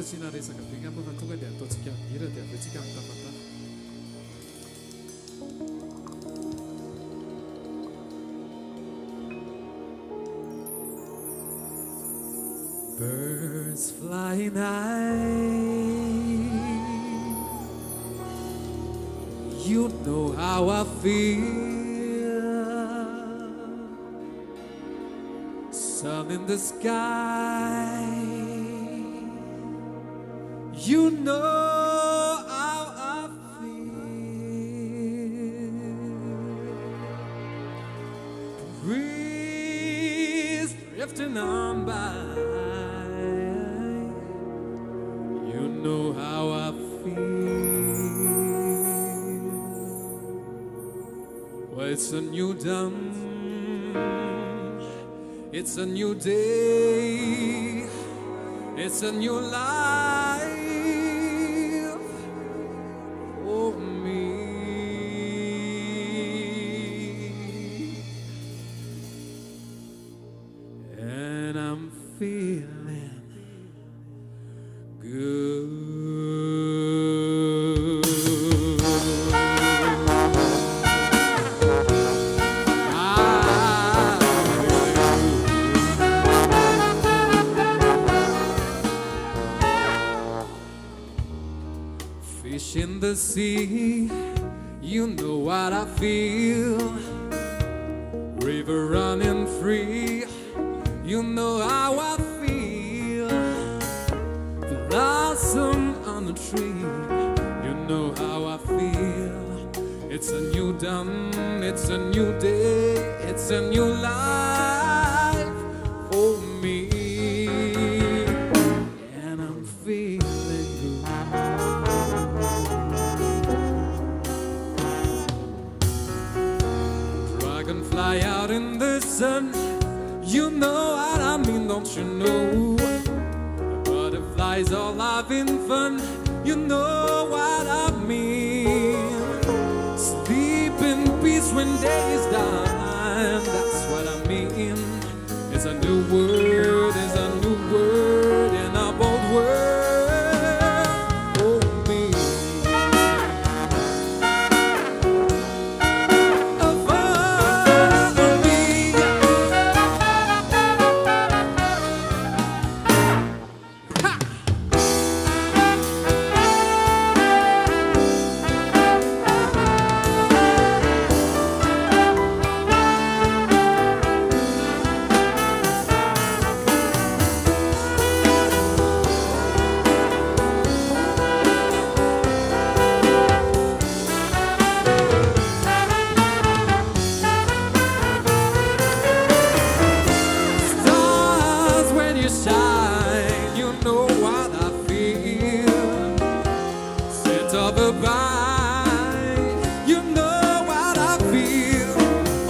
지나래서 그냥 한번 그거에 대한 또 지켜 이래 대한 또 지켜 한다 봤다. Birds flying high, you know how I feel. Sun in the sky, you know how I feel. Breeze drifting on by, you know how I feel. Well, it's a new dawn, it's a new day, it's a new life for me. And I'm feeling good. Fish in the sea, you know what I feel. River running free, you know how I feel. Blossom on the tree, you know how I feel. It's a new dawn, it's a new day, it's a new life for me. And I'm feeling good. Dragonfly out in the sun, you know what I mean, don't you know? Butterflies all having fun, you know what I mean. Sleep in peace when day is done, that's what I mean. It's a new word, it's a new word in a bold word for me. Of a vine, you know what I feel.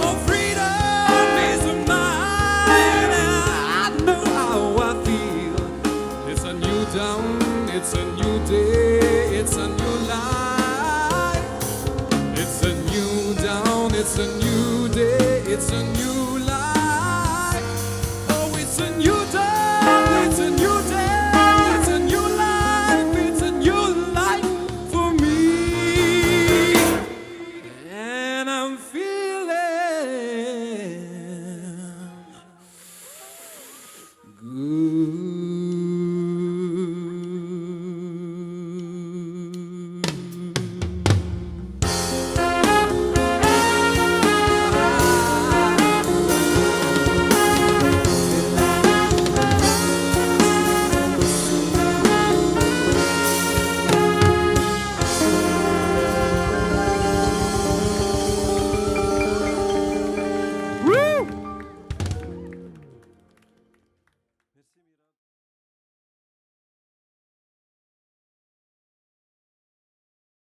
Oh, freedom is mine. I know how I feel. It's a new dawn, it's a new day, it's a new life. It's a new dawn, it's a new day, it's a new